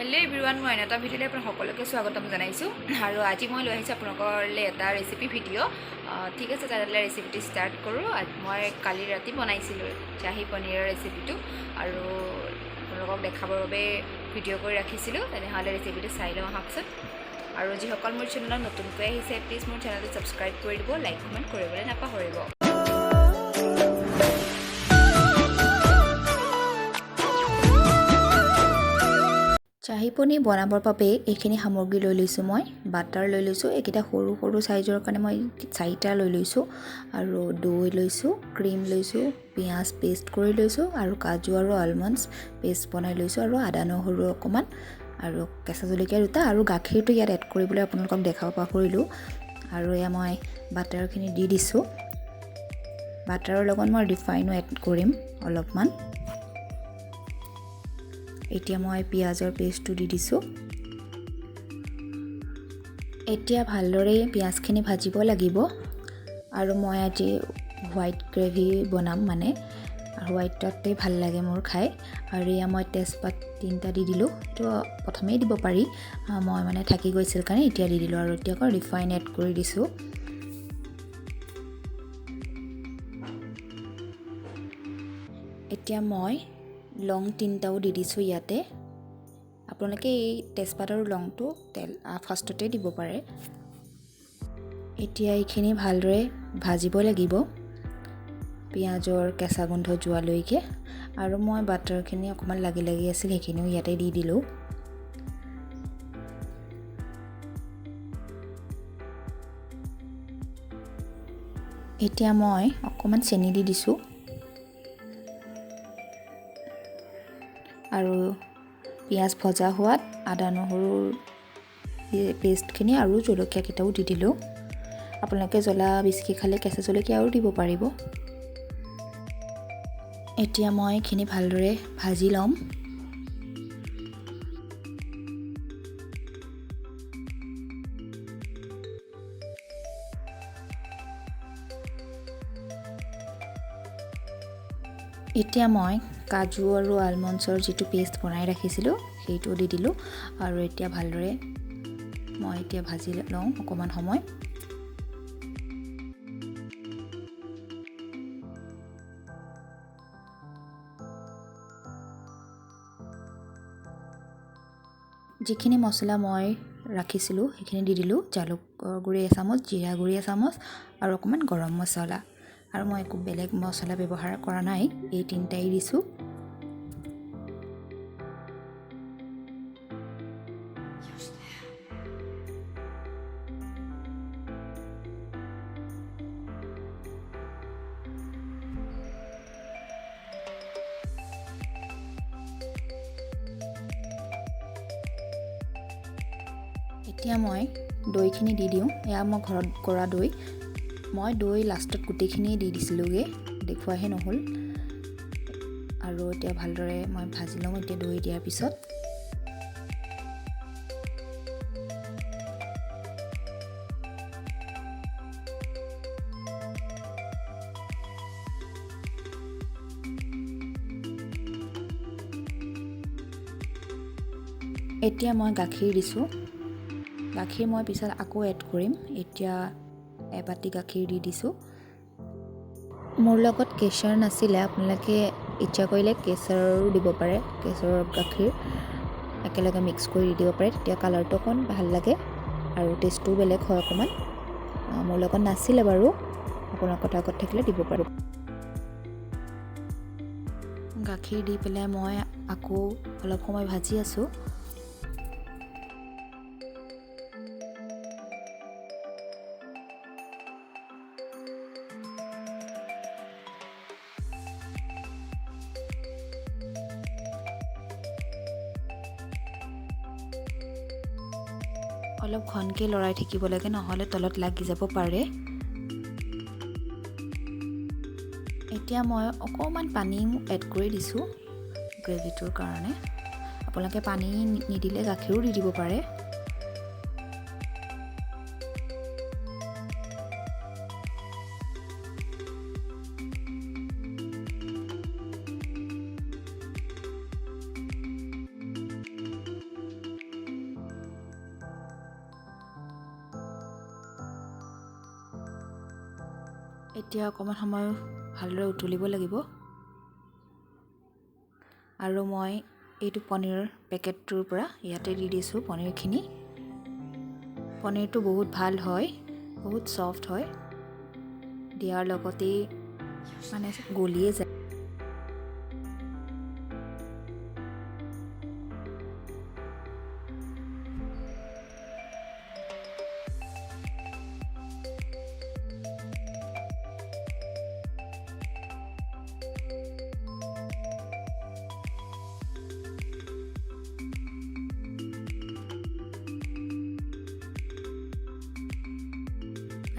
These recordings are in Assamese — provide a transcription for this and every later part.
হেল্ল' এভৰিৱান, মই এটা ভিডিঅ'লৈ আপোনাক সকলোকে স্বাগতম জনাইছোঁ। আৰু আজি মই লৈ আহিছোঁ আপোনালোকলৈ এটা ৰেচিপি ভিডিঅ'। ঠিক আছে, তেনেহ'লে ৰেচিপিটো ষ্টাৰ্ট কৰোঁ। মই কালি ৰাতি বনাইছিলোঁ চাহী পনীৰৰ ৰেচিপিটো, আৰু আপোনালোকক দেখাবৰ বাবে ভিডিঅ' কৰি ৰাখিছিলোঁ। তেনেহ'লে ৰেচিপিটো চাই লওঁ আহকচোন। আৰু যিসকল মোৰ চেনেলত নতুনকৈ আহিছে, প্লিজ মোৰ চেনেলটো ছাবস্ক্ৰাইব কৰি দিব, লাইক কমেণ্ট কৰিবলৈ নাপাহৰিব। চাহী পনীৰ বনাবৰ বাবে এইখিনি সামগ্ৰী লৈ লৈছোঁ। মই বাটাৰ লৈ লৈছোঁ, এইকেইটা সৰু সৰু চাইজৰ কাৰণে মই 4টা লৈ লৈছোঁ। আৰু দৈ লৈছোঁ, ক্ৰীম লৈছোঁ, পিঁয়াজ পেষ্ট কৰি লৈছোঁ, আৰু কাজু আৰু আলমণ্ডছ পেষ্ট বনাই লৈছোঁ, আৰু আদা নহৰু অকণমান, আৰু কেঁচা জলকীয়া 2টা, আৰু গাখীৰটো ইয়াত এড কৰিবলৈ আপোনালোকক দেখাব পাহৰিলোঁ। আৰু এয়া মই বাটাৰখিনি দি দিছোঁ। বাটাৰৰ লগত মই ৰিফাইনো এড কৰিম অলপমান। এতিয়া মই পিঁয়াজৰ পেষ্টটো দি দিছোঁ। এতিয়া ভালদৰে পিঁয়াজখিনি ভাজিব লাগিব। আৰু মই আজি হোৱাইট গ্ৰেভি বনাম, মানে হোৱাইটতে ভাল লাগে মোৰ খাই। আৰু এয়া মই তেজপাত 3টা দি দিলোঁ। এইটো প্ৰথমেই দিব পাৰি, মই মানে থাকি গৈছিল কাৰণে এতিয়া দি দিলোঁ। আৰু এতিয়া আকৌ ৰিফাইন এড কৰি দিছোঁ। এতিয়া মই লং 3টাও দি দিছোঁ ইয়াতে। আপোনালোকে এই তেজপাত আৰু লংটো ফাৰ্ষ্টতে দিব পাৰে। এতিয়া এইখিনি ভালদৰে ভাজিব লাগিব, পিঁয়াজৰ কেঁচা গোন্ধ যোৱালৈকে। আৰু মই বাটাৰখিনি অকণমান লাগি আছিল, সেইখিনিও ইয়াতে দি দিলোঁ। এতিয়া মই অকণমান চেনি দি দিছোঁ। আৰু পিঁয়াজ ভজা হোৱাত আদা নহৰুৰ পেষ্টখিনি আৰু জলকীয়া কেইটাও দি দিলোঁ। আপোনালোকে জ্বলা বেছিকৈ খালে কেঁচা জলকীয়াও দিব পাৰিব। এতিয়া মই এইখিনি ভালদৰে ভাজি ল'ম। এতিয়া মই কাজু আৰু আলমণ্ডছৰ যিটো পেষ্ট বনাই ৰাখিছিলোঁ সেইটো দি দিলোঁ। আৰু এতিয়া ভালদৰে মই ভাজি লওঁ অকণমান সময়। যিখিনি মছলা মই ৰাখিছিলোঁ সেইখিনি দি দিলোঁ। জালুকৰ গুড়ি এচামুচ, জিৰা গুড়ি এচামুচ, আৰু অকণমান গৰম মছলা। আৰু মই একো বেলেগ মছলা ব্যৱহাৰ কৰা নাই, এই 3টাই দিছোঁ। এতিয়া মই দৈখিনি দি দিওঁ। এয়া মই ঘৰত কৰা দৈ। মই দৈ লাষ্টত গোটেইখিনি দি দিছিলোঁগৈ, দেখুৱাহে নহ'ল। আৰু এতিয়া ভালদৰে মই ভাজি লওঁ। এতিয়া দৈ দিয়াৰ পিছত এতিয়া মই গাখীৰ দিছোঁ। গাখীৰ মই পিছত আকৌ এড কৰিম। এতিয়া এবাটি গাখীৰ দি দিছোঁ। মোৰ লগত কেশৰ নাছিলে, আপোনালোকে ইচ্ছা কৰিলে কেশৰো দিব পাৰে। কেশৰৰ গাখীৰ একেলগে মিক্স কৰি দি দিব পাৰে, তেতিয়া কালাৰটো অকণ ভাল লাগে আৰু টেষ্টটোও বেলেগ হয় অকণমান। মোৰ লগত নাছিলে বাৰু, আপোনাৰ কথা আগত থাকিলে দিব পাৰোঁ। গাখীৰ দি পেলাই মই আকৌ অলপ সময় ভাজি আছোঁ। অলপ ঘনকৈ লৰাই থাকিব লাগে, নহ'লে তলত লাগি যাব পাৰে। এতিয়া মই অকণমান পানী এড কৰি দিছোঁ গ্ৰেভিটোৰ কাৰণে। আপোনালোকে পানী নিদিলে গাখীৰো দি দিব পাৰে। এতিয়া অকণমান সময় ভালদৰে উতলিব লাগিব আৰু মই এইটো পনীৰৰ পেকেটটোৰ পৰা ইয়াতে দি দিছোঁ পনীৰখিনি পনীৰটো বহুত ভাল হয় বহুত সফ্ট হয় দিয়াৰ লগতে মানে গলিয়ে যায়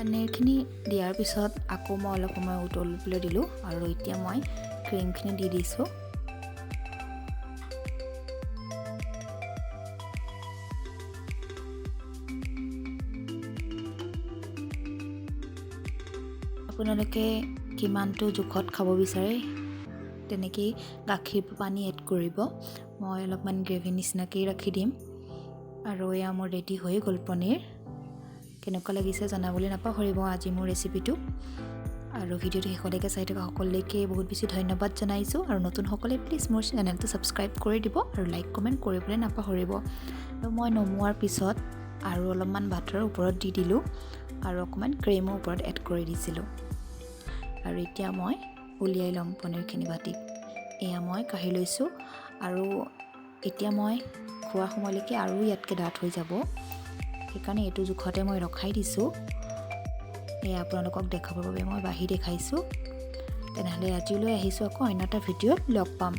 পনীৰখিনি দিয়াৰ পিছত আকৌ মই অলপ সময় উতলিবলৈ দিলোঁ আৰু এতিয়া মই ক্ৰীমখিনি দি দিছোঁ আপোনালোকে কিমানটো জোখত খাব বিচাৰে তেনেকেই গাখীৰ পানী এড কৰিব মই অলপমান গ্ৰেভি নিচিনাকৈ ৰাখি দিম আৰু এয়া মোৰ ৰেডি হৈ গ'ল পনীৰ কেনেকুৱা লাগিছে জনাবলৈ নাপাহৰিব আজি মোৰ ৰেচিপিটো আৰু ভিডিঅ'টো শেষলৈকে চাই থকা সকলোকে বহুত বেছি ধন্যবাদ জনাইছোঁ আৰু নতুনসকলে প্লিজ মোৰ চেনেলটো ছাবস্ক্ৰাইব কৰি দিব আৰু লাইক কমেণ্ট কৰিবলৈ নাপাহৰিব আৰু মই নমোৱাৰ পিছত আৰু অলপমান বাটাৰৰ ওপৰত দি দিলোঁ আৰু অকণমান ক্ৰীমৰ ওপৰত এড কৰি দিছিলোঁ আৰু এতিয়া মই উলিয়াই ল'ম পনীৰখিনি বাটিত এয়া মই কাঢ়ি লৈছোঁ আৰু এতিয়া মই খোৱা সময়লৈকে আৰু ইয়াতকৈ ডাঠ হৈ যাব সেইকাৰণে এইটো জোখতে মই ৰখাই দিছোঁ এয়া আপোনালোকক দেখাবৰ বাবে মই বাঢ়ি দেখাইছোঁ তেনেহ'লে আজিলৈ আহিছোঁ আকৌ অন্য এটা ভিডিঅ'ত লগ পাম